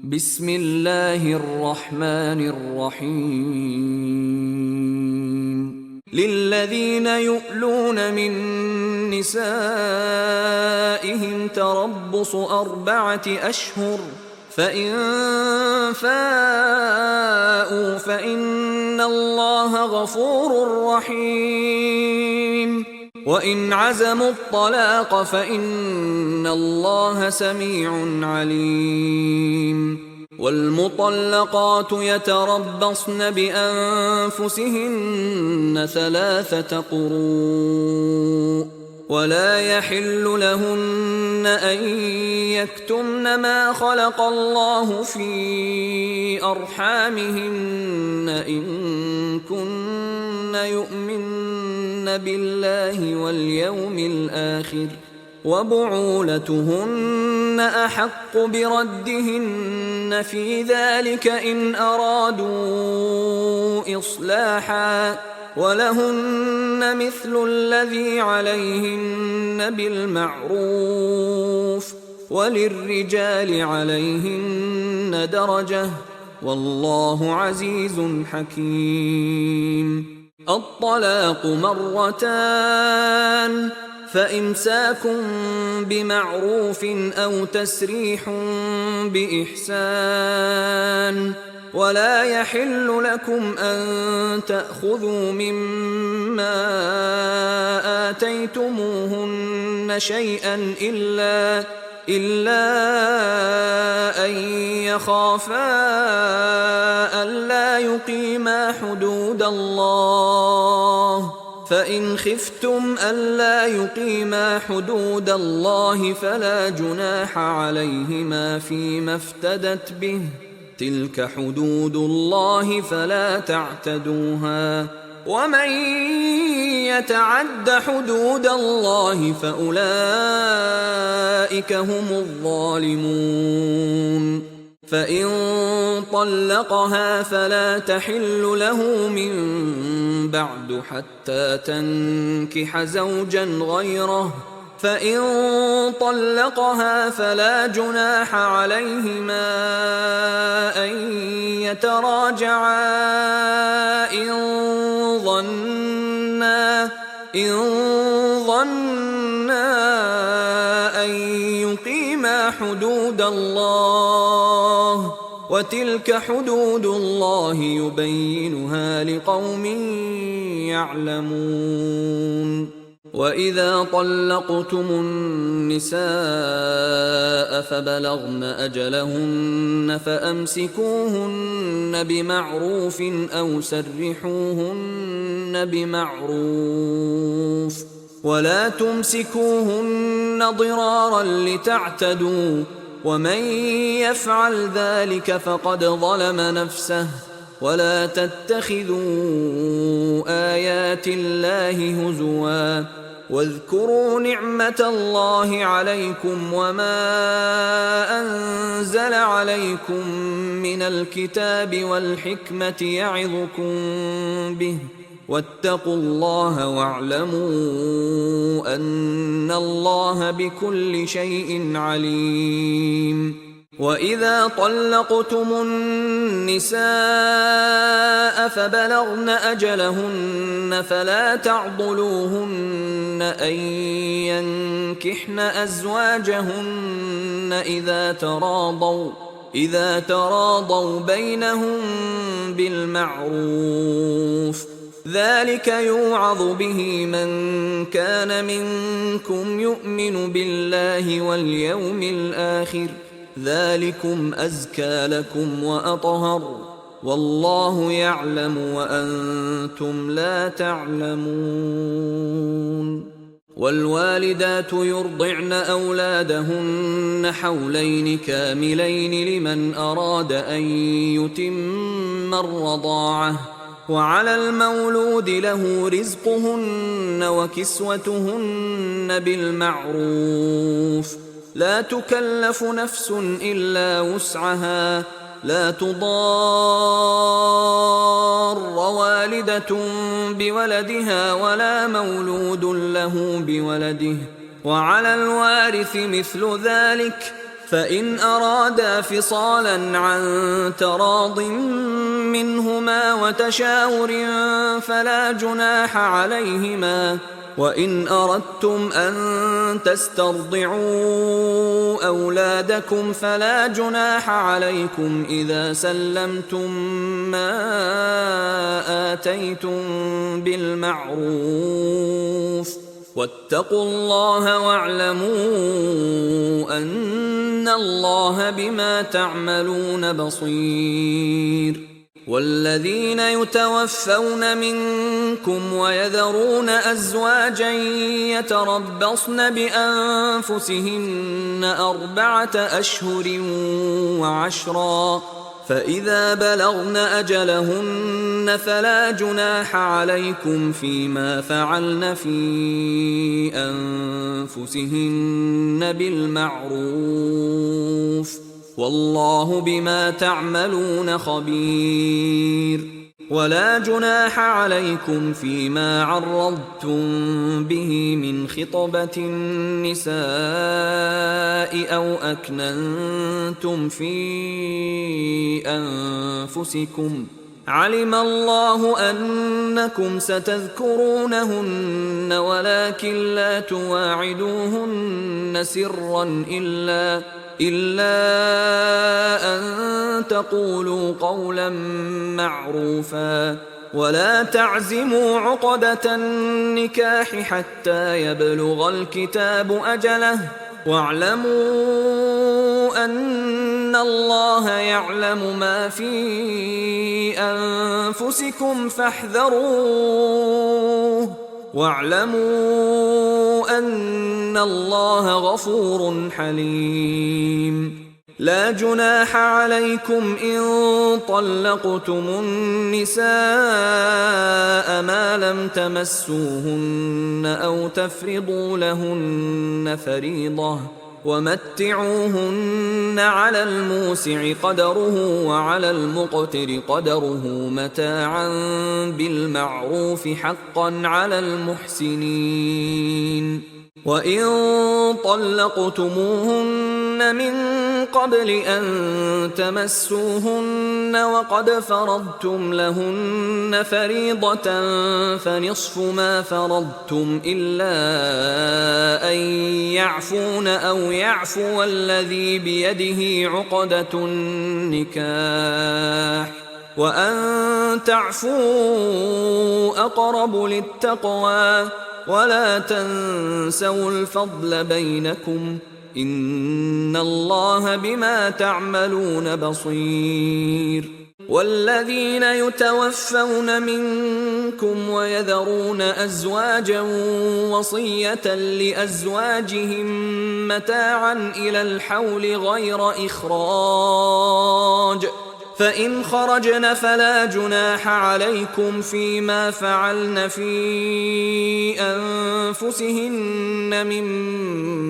بسم الله الرحمن الرحيم للذين يؤلون من نسائهم تربص 4 أشهر فإن فاءوا فإن الله غفور رحيم وإن عزموا الطلاق فإن الله سميع عليم والمطلقات يتربصن بأنفسهن 3 قروء ولا يحل لهن أن يكتمن ما خلق الله في أرحامهن إن كن يؤمن بالله واليوم الآخر وبعولتهن أحق بردهن في ذلك إن أرادوا إصلاحا ولهن مثل الذي عليهن بالمعروف وللرجال عليهن درجة والله عزيز حكيم. الطلاق 2 فإمساك بمعروف أو تسريح بإحسان ولا يحل لكم أن تأخذوا مما آتيتموهن شيئا إلا أن يخافا ألا يقيما حدود الله فإن خفتم ألا يقيما حدود الله فلا جناح عليهما فيما افتدت به تلك حدود الله فلا تعتدوها ومن يتعد حدود الله فأولئك هم الظالمون. فإن طلقها فلا تحل له من بعد حتى تنكح زوجا غيره فإن طلقها فلا جناح عليهما أن يتراجعا إن ظنا أن يقيما حدود الله وتلك حدود الله يبينها لقوم يعلمون. وإذا طلقتم النساء فبلغن أجلهن فأمسكوهن بمعروف أو سرحوهن بمعروف ولا تمسكوهن ضرارا لتعتدوا ومن يفعل ذلك فقد ظلم نفسه ولا تتخذوا آيات الله هزوا واذكروا نعمة الله عليكم وما أنزل عليكم من الكتاب والحكمة يعظكم به واتقوا الله واعلموا أن الله بكل شيء عليم. وإذا طلقتم النساء فبلغن أجلهن فلا تعضلوهن أن ينكحن أزواجهن إذا تراضوا بينهم بالمعروف ذلك يوعظ به من كان منكم يؤمن بالله واليوم الآخر ذلكم أزكى لكم وأطهر والله يعلم وأنتم لا تعلمون. والوالدات يرضعن أولادهن حولين كاملين لمن أراد أن يتم الرضاعة وعلى المولود له رزقهن وكسوتهن بالمعروف لا تكلف نفس إلا وسعها لا تضار والدة بولدها ولا مولود له بولده وعلى الوارث مثل ذلك فإن أرادا فصالا عن تراض منهما وتشاور فلا جناح عليهما، وإن أردتم أن تسترضعوا أولادكم فلا جناح عليكم إذا سلمتم ما آتيتم بالمعروف، واتقوا الله واعلموا أن الله بما تعملون بصير. والذين يتوفون منكم ويذرون أزواجا يتربصن بأنفسهن 4 أشهر وعشرا، فإذا بلغن أجلهن فلا جناح عليكم فيما فعلن في أنفسهن بالمعروف، والله بما تعملون خبير. ولا جناح عليكم فيما عرضتم به من خطبة النساء أو أكننتم في أنفسكم، علم الله أنكم ستذكرونهن ولكن لا تواعدوهن سرا إلا أن تقولوا قولا معروفا، ولا تعزموا عقدة النكاح حتى يبلغ الكتاب أجله، واعلموا أن الله يعلم ما في أنفسكم فاحذروه، واعلموا أن الله غفور حليم. لا جناح عليكم إن طلقتم النساء ما لم تمسوهن أو تفرضوا لهن فريضة، ومتعوهن على الموسع قدره وعلى المقتر قدره متاعا بالمعروف حقا على المحسنين. وإن طلقتموهن من قبل أن تمسوهن وقد فرضتم لهن فريضة فنصف ما فرضتم إلا أن يعفون أو يعفو الذي بيده عقدة النكاح، وأن تعفوا أقرب للتقوى، ولا تنسوا الفضل بينكم، إن الله بما تعملون بصير. والذين يتوفون منكم ويذرون أزواجا وصية لأزواجهم متاعا إلى الحول غير إخراج، فإن خرجن فلا جناح عليكم فيما فعلن في أنفسهن من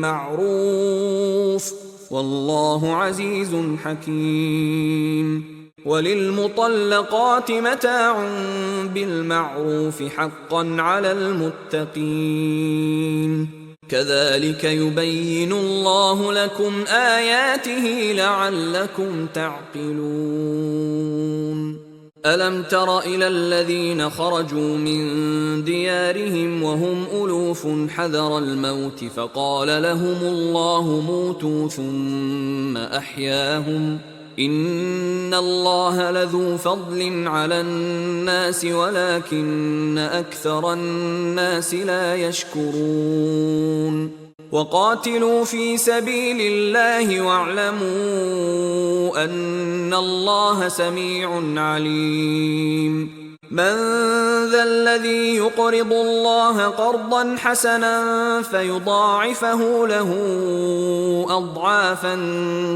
معروف، والله عزيز حكيم. وللمطلقات متاع بالمعروف حقا على المتقين، كذلك يبين الله لكم آياته لعلكم تعقلون. ألم تر إلى الذين خرجوا من ديارهم وهم ألوف حذر الموت فقال لهم الله موتوا ثم أحياهم، إن الله لذو فضل على الناس ولكن أكثر الناس لا يشكرون. وقاتلوا في سبيل الله واعلموا أن الله سميع عليم. من ذا الذي يقرض الله قرضا حسنا فيضاعفه له أضعافا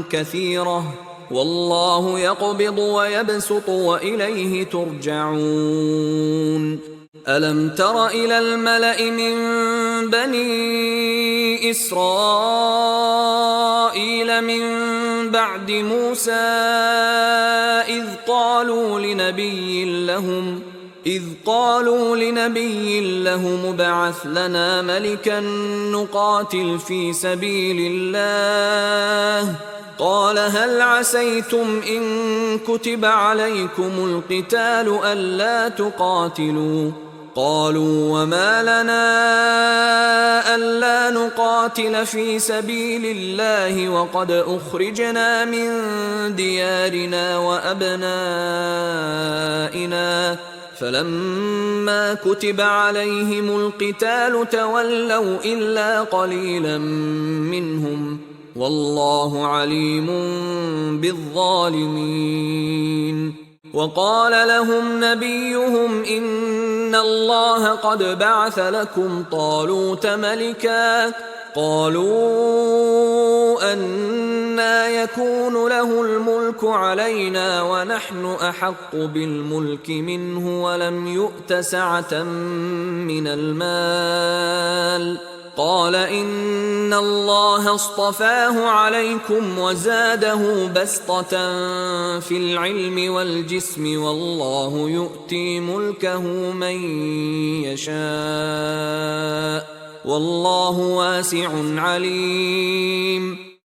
كثيرة، والله يقبض ويبسط وإليه ترجعون. ألم تر إلى الملأ من بني إسرائيل من بعد موسى إذ قالوا لنبي لهم إذ قالوا لنبي له مبعث لنا ملكا نقاتل في سبيل الله قال هل عسيتم إن كتب عليكم القتال ألا تقاتلوا قالوا وما لنا ألا نقاتل في سبيل الله وقد أخرجنا من ديارنا وأبنائنا فلما كتب عليهم القتال تولوا إلا قليلا منهم والله عليم بالظالمين وقال لهم نبيهم إن الله قد بعث لكم طالوت ملكا قالوا أنى يكون له الملك علينا ونحن أحق بالملك منه ولم يؤت سعة من المال قال إن الله اصطفاه عليكم وزاده بسطة في العلم والجسم والله يؤتي ملكه من يشاء والله واسع عليم